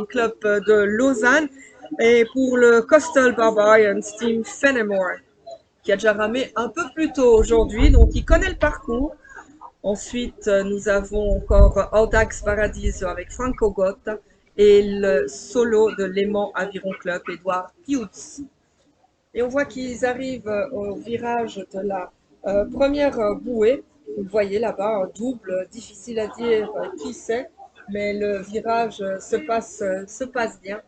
Club de Lausanne et pour le Coastal Barbarians Team Fenimore, qui a déjà ramé un peu plus tôt aujourd'hui, donc il connaît le parcours. Ensuite, nous avons encore Audax Paradiso avec Franco Gotta et le solo de Léman Aviron Club, Edouard Piutz. Et on voit qu'ils arrivent au virage de la première bouée. Vous le voyez là-bas, un double, difficile à dire qui c'est, mais le virage se passe bien.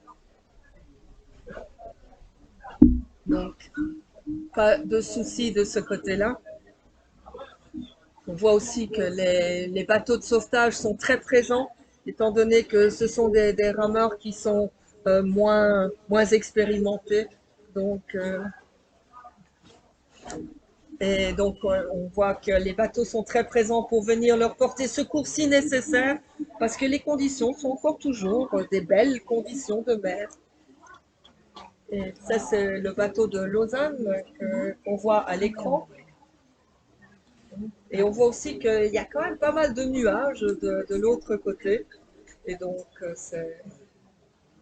Donc, pas de souci de ce côté-là. On voit aussi que les bateaux de sauvetage sont très présents, étant donné que ce sont des rameurs qui sont moins expérimentés. Donc, on voit que les bateaux sont très présents pour venir leur porter secours si nécessaire, parce que les conditions sont encore toujours des belles conditions de mer. Et ça, c'est le bateau de Lausanne qu'on voit à l'écran. Et on voit aussi qu'il y a quand même pas mal de nuages de l'autre côté. Et donc, c'est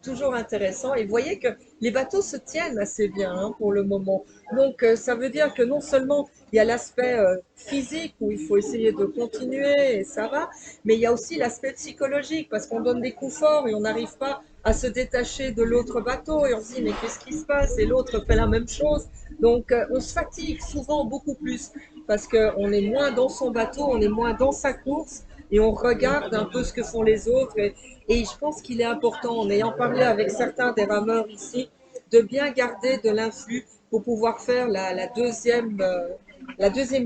toujours intéressant. Et vous voyez que les bateaux se tiennent assez bien pour le moment. Donc, ça veut dire que non seulement il y a l'aspect physique où il faut essayer de continuer et ça va, mais il y a aussi l'aspect psychologique parce qu'on donne des coups forts et on n'arrive pas à se détacher de l'autre bateau et on se dit mais qu'est-ce qui se passe et l'autre fait la même chose. Donc, on se fatigue souvent beaucoup plus parce qu'on est moins dans son bateau, on est moins dans sa course et on regarde un peu ce que font les autres. Et je pense qu'il est important, en ayant parlé avec certains des rameurs ici, de bien garder de l'influx pour pouvoir faire la deuxième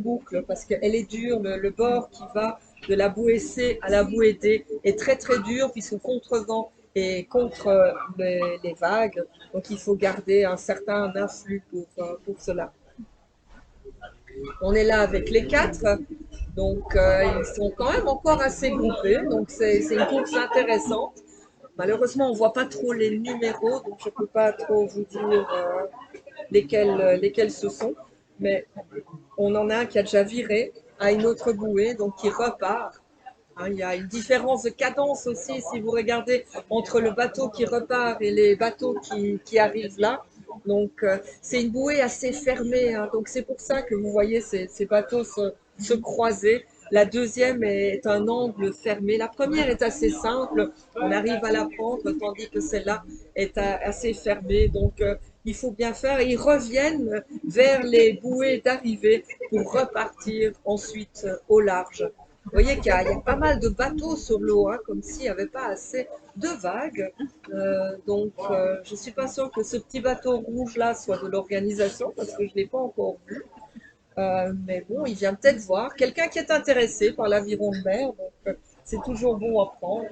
boucle, parce qu'elle est dure, le bord qui va de la bouée C à la bouée D est très très dur, puisque contre-vent et contre les vagues, donc il faut garder un certain influx pour cela. On est là avec les quatre, donc ils sont quand même encore assez groupés, donc c'est une course intéressante. Malheureusement, on ne voit pas trop les numéros, donc je ne peux pas trop vous dire lesquels ce sont. Mais on en a un qui a déjà viré à une autre bouée, donc qui repart. Hein, il y a une différence de cadence aussi, si vous regardez, entre le bateau qui repart et les bateaux qui arrivent là. Donc, c'est une bouée assez fermée. Hein, donc, c'est pour ça que vous voyez ces bateaux se croiser. La deuxième est un angle fermé. La première est assez simple. On arrive à la prendre, tandis que celle-là est assez fermée. Donc, il faut bien faire. Et ils reviennent vers les bouées d'arrivée pour repartir ensuite au large. Vous voyez qu'il y a pas mal de bateaux sur l'eau, hein, comme s'il n'y avait pas assez de vagues. Je ne suis pas sûre que ce petit bateau rouge-là soit de l'organisation, parce que je ne l'ai pas encore vu. Mais bon, il vient peut-être voir. Quelqu'un qui est intéressé par l'aviron de mer, donc c'est toujours bon à prendre.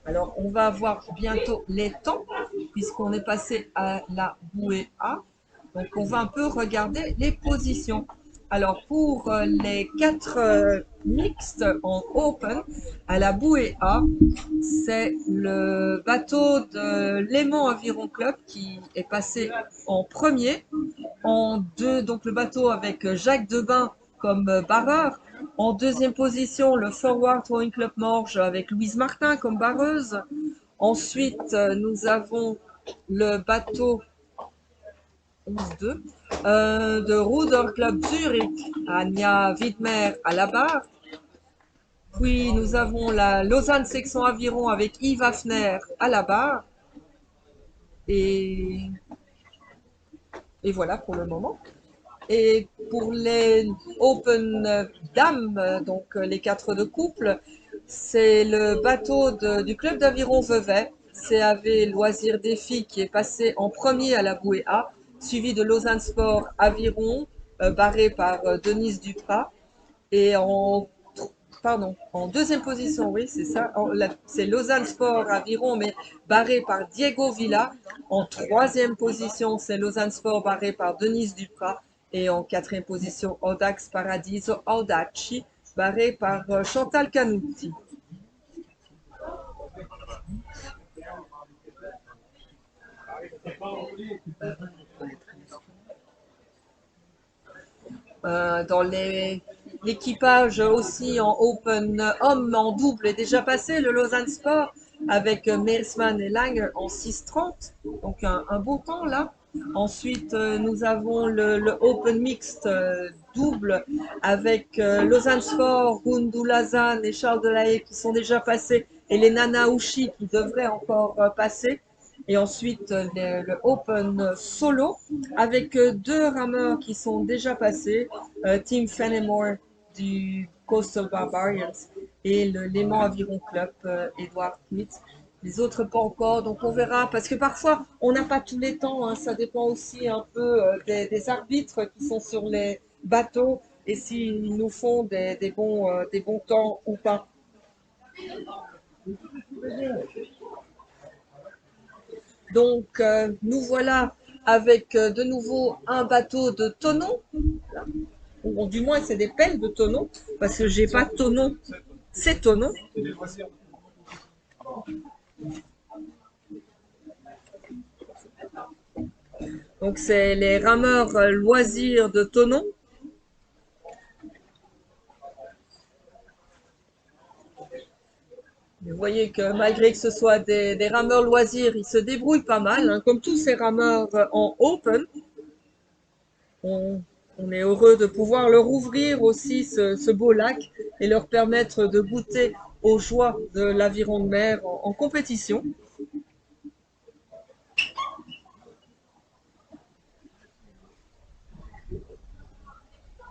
Alors, on va avoir bientôt les temps, puisqu'on est passé à la bouée A. Donc, on va un peu regarder les positions. Alors, pour les quatre mixtes en open, à la bouée A, c'est le bateau de Léman Aviron Club qui est passé en premier. En deux, donc le bateau avec Jacques Debain comme barreur. En deuxième position, le Forward Rowing Club Morges avec Louise Martin comme barreuse. Ensuite, nous avons le bateau 11-2 de Ruder Club Zurich, Anja Widmer à la barre. Puis nous avons la Lausanne Section Aviron avec Yves Hafner à la barre. Et, et voilà pour le moment. Et pour les Open Dames, donc les quatre de couple, c'est le bateau du club d'aviron Vevey, CAV Loisirs Défi, qui est passé en premier à la bouée A, suivi de Lausanne Sport Aviron, barré par Denise Duprat. Et en deuxième position, oui, c'est ça, c'est Lausanne Sport Aviron, mais barré par Diego Villa. En troisième position, c'est Lausanne Sport barré par Denise Duprat. Et en quatrième position, Audax Paradiso Audaci, barré par Chantal Canutti. Dans l'équipage aussi en open homme en double est déjà passé, le Lausanne Sport avec Meersman et Lang en 6,30, donc un beau temps là. Ensuite, nous avons le Open Mixed double avec Lausanne Sport, Gundulazan et Charles Delahaye qui sont déjà passés et les Nanaouchi qui devraient encore passer. Et ensuite, le Open Solo avec deux rameurs qui sont déjà passés, Tim Fenimore du Coastal Barbarians et le Léman Aviron Club, Edward Smith. Les autres pas encore, donc on verra, parce que parfois on n'a pas tous les temps, hein, ça dépend aussi un peu des arbitres qui sont sur les bateaux et s'ils nous font des bons temps ou pas. Donc nous voilà avec de nouveau un bateau de tonneau, ou du moins c'est des pelles de tonneau, parce que j'ai pas de tonneau, c'est tonneau. Donc c'est les rameurs loisirs de tonneau. Vous voyez que malgré que ce soit des rameurs loisirs, ils se débrouillent pas mal, hein, comme tous ces rameurs en open. On, on est heureux de pouvoir leur ouvrir aussi ce beau lac et leur permettre de goûter aux joies de l'aviron de mer en compétition.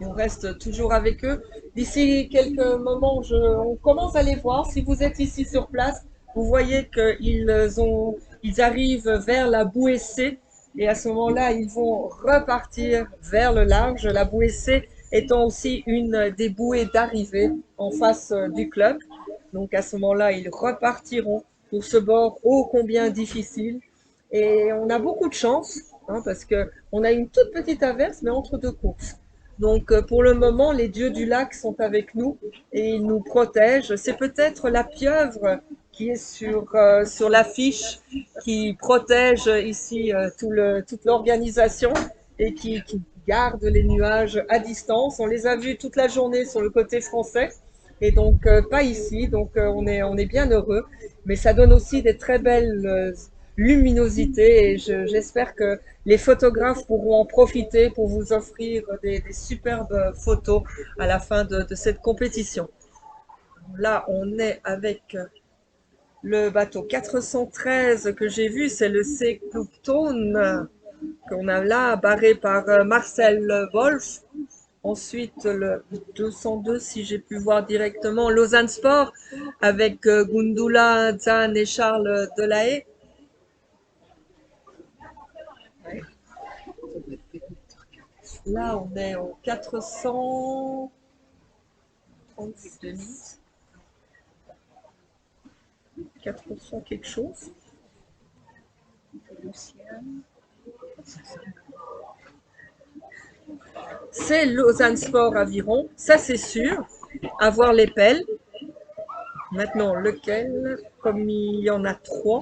Et on reste toujours avec eux. D'ici quelques moments, on commence à les voir. Si vous êtes ici sur place, vous voyez ils arrivent vers la bouée C. Et à ce moment-là, ils vont repartir vers le large. La bouée C étant aussi une des bouées d'arrivée en face du club. Donc à ce moment-là, ils repartiront pour ce bord ô combien difficile. Et on a beaucoup de chance, hein, parce que on a une toute petite averse, mais entre deux courses. Donc pour le moment, les dieux du lac sont avec nous et ils nous protègent. C'est peut-être la pieuvre qui est sur l'affiche qui protège ici toute l'organisation et qui garde les nuages à distance. On les a vus toute la journée sur le côté français et donc pas ici. Donc on est bien heureux. Mais ça donne aussi des très belles luminosité et j'espère que les photographes pourront en profiter pour vous offrir des superbes photos à la fin de cette compétition. Là, on est avec le bateau 413 que j'ai vu, c'est le Seeklugton qu'on a là, barré par Marcel Wolf. Ensuite, le 202, si j'ai pu voir directement, Lausanne Sport avec Gundula Zan et Charles Delahaye. Là, on est au 436, 400 quelque chose. C'est Lausanne Sport Aviron, ça c'est sûr. Avoir les pelles. Maintenant, lequel? Comme il y en a trois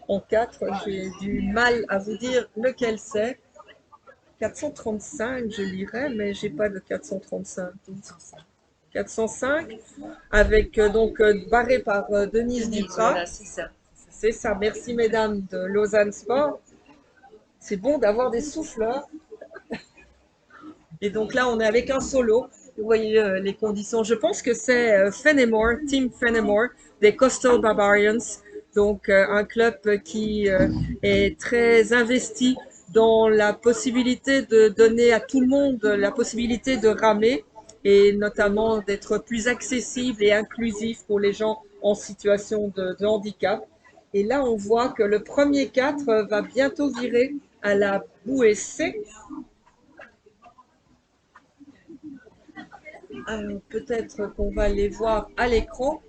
en quatre, j'ai du mal à vous dire lequel c'est. 435, je lirais, mais j'ai pas de 435. 405, avec donc barré par Denise Duprat. Voilà, c'est ça. C'est ça. Merci mesdames de Lausanne Sport. C'est bon d'avoir des souffleurs. Et donc là, on est avec un solo. Vous voyez les conditions. Je pense que c'est Fenimore, Team Fenimore, des Coastal Barbarians. Donc un club qui est très investi dans la possibilité de donner à tout le monde la possibilité de ramer et notamment d'être plus accessible et inclusif pour les gens en situation de handicap. Et là, on voit que le premier 4 va bientôt virer à la bouée C. Alors peut-être qu'on va les voir à l'écran.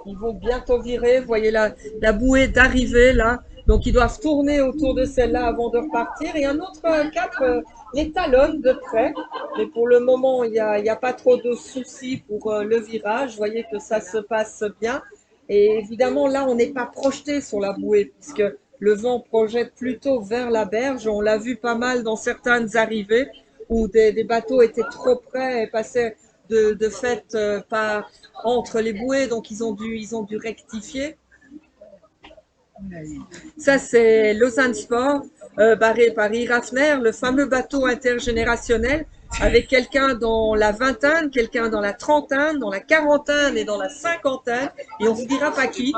Ils vont bientôt virer. Vous voyez la bouée d'arrivée là. Donc ils doivent tourner autour de celle-là avant de repartir. Et un autre 4 les talonne de près. Mais pour le moment, il n'y a pas trop de soucis pour le virage. Vous voyez que ça se passe bien. Et évidemment, là, on n'est pas projeté sur la bouée puisque le vent projette plutôt vers la berge. On l'a vu pas mal dans certaines arrivées. où des bateaux étaient trop près et passaient de fait par entre les bouées, donc ils ont dû rectifier. Ça, c'est Lausanne Sport, barré par Irafner, le fameux bateau intergénérationnel, avec quelqu'un dans la vingtaine, quelqu'un dans la trentaine, dans la quarantaine et dans la cinquantaine, et on vous dira pas qui.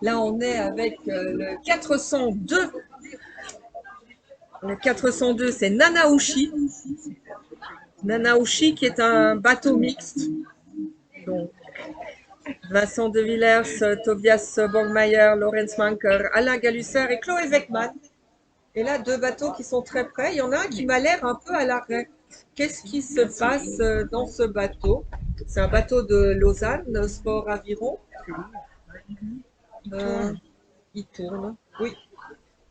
Là, on est avec le 402. Le 402, c'est Nanaouchi. Nanaouchi, qui est un bateau mixte. Donc, Vincent de Villers, Tobias Borgmeier, Lorenz Manker, Alain Galusser et Chloé Weckmann. Et là, deux bateaux qui sont très près. Il y en a un qui m'a l'air un peu à l'arrêt. Qu'est-ce qui se passe dans ce bateau? C'est un bateau de Lausanne, Sport Aviron. Il tourne. Oui.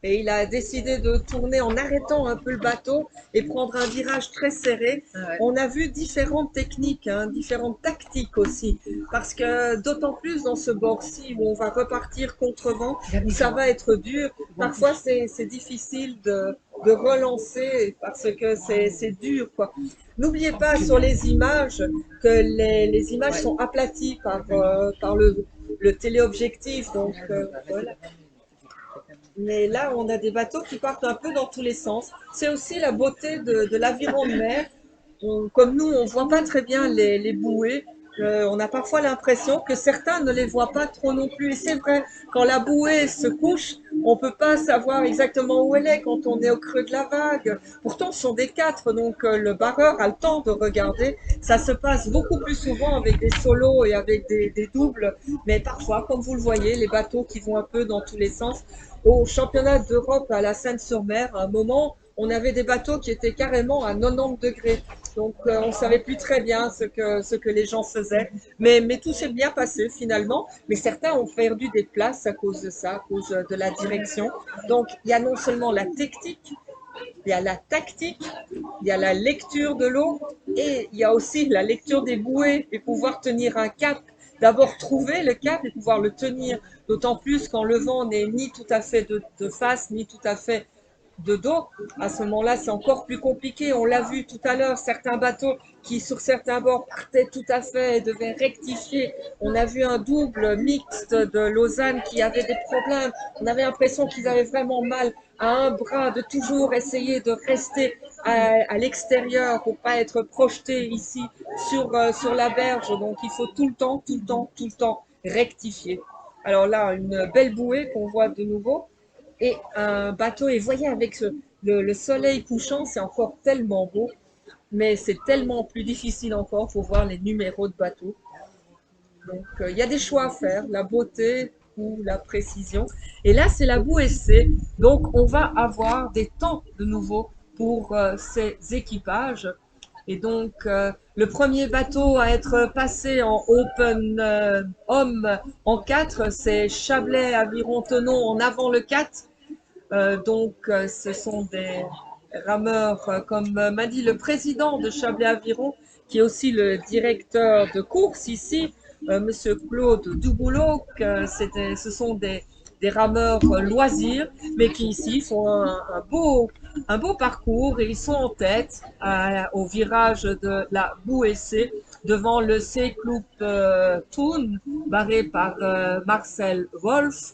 Et il a décidé de tourner en arrêtant un peu le bateau et prendre un virage très serré. On a vu différentes techniques, hein, différentes tactiques aussi, parce que d'autant plus dans ce bord-ci où on va repartir contre vent, où ça va être dur. Parfois, c'est difficile de relancer parce que c'est dur, quoi. N'oubliez pas sur les images que les images sont aplaties par le téléobjectif. Donc, voilà. Mais là, on a des bateaux qui partent un peu dans tous les sens. C'est aussi la beauté de l'aviron de mer. Comme nous, on ne voit pas très bien les bouées. On a parfois l'impression que certains ne les voient pas trop non plus. Et c'est vrai, quand la bouée se couche, on ne peut pas savoir exactement où elle est quand on est au creux de la vague. Pourtant, ce sont des quatre, donc le barreur a le temps de regarder. Ça se passe beaucoup plus souvent avec des solos et avec des doubles. Mais parfois, comme vous le voyez, les bateaux qui vont un peu dans tous les sens. Au championnat d'Europe à la Seine-sur-Mer, à un moment, on avait des bateaux qui étaient carrément à 90 degrés. Donc, on ne savait plus très bien ce que les gens faisaient. Mais tout s'est bien passé finalement. Mais certains ont perdu des places à cause de ça, à cause de la direction. Donc, il y a non seulement la technique, il y a la tactique, il y a la lecture de l'eau et il y a aussi la lecture des bouées et pouvoir tenir un cap. D'abord trouver le cap et pouvoir le tenir, d'autant plus quand le vent n'est ni tout à fait de face, ni tout à fait de dos. À ce moment-là, c'est encore plus compliqué. On l'a vu tout à l'heure, certains bateaux qui, sur certains bords, partaient tout à fait et devaient rectifier. On a vu un double mixte de Lausanne qui avait des problèmes. On avait l'impression qu'ils avaient vraiment mal à un bras, de toujours essayer de rester à l'extérieur pour pas être projeté ici sur la berge. Donc, il faut tout le temps, tout le temps, tout le temps rectifier. Alors là, une belle bouée qu'on voit de nouveau et un bateau. Et voyez, avec le soleil couchant, c'est encore tellement beau, mais c'est tellement plus difficile encore pour voir les numéros de bateau. Donc, il y a des choix à faire, la beauté ou la précision. Et là, c'est la bouée-C. Donc, on va avoir des temps de nouveau pour ces équipages. Et donc, le premier bateau à être passé en Open Homme en 4, c'est Chablais Aviron Tenon en avant le 4. Donc, ce sont des rameurs, comme m'a dit le président de Chablais Aviron, qui est aussi le directeur de course ici, Monsieur Claude Douboulot, que ce sont des rameurs loisirs, mais qui ici font un beau parcours et ils sont en tête au virage de la Bouessé devant le C-Club Thun, barré par Marcel Wolf.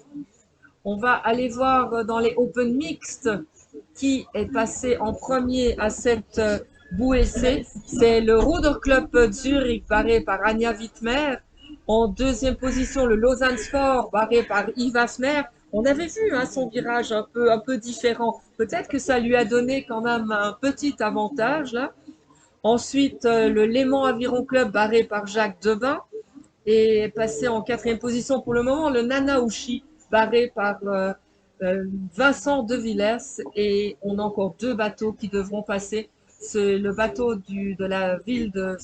On va aller voir dans les Open Mixtes qui est passé en premier à cette bouée-C. C'est le Ruder Club Zurich barré par Anja Wittmer. En deuxième position, le Lausanne Sport barré par Yves Hafner. On avait vu hein, son virage un peu différent. Peut-être que ça lui a donné quand même un petit avantage là. Ensuite, le Léman Aviron Club barré par Jacques Debain et passé en quatrième position pour le moment le Nanaouchi barré par Vincent de Villers et on a encore deux bateaux qui devront passer. C'est le bateau de la ville de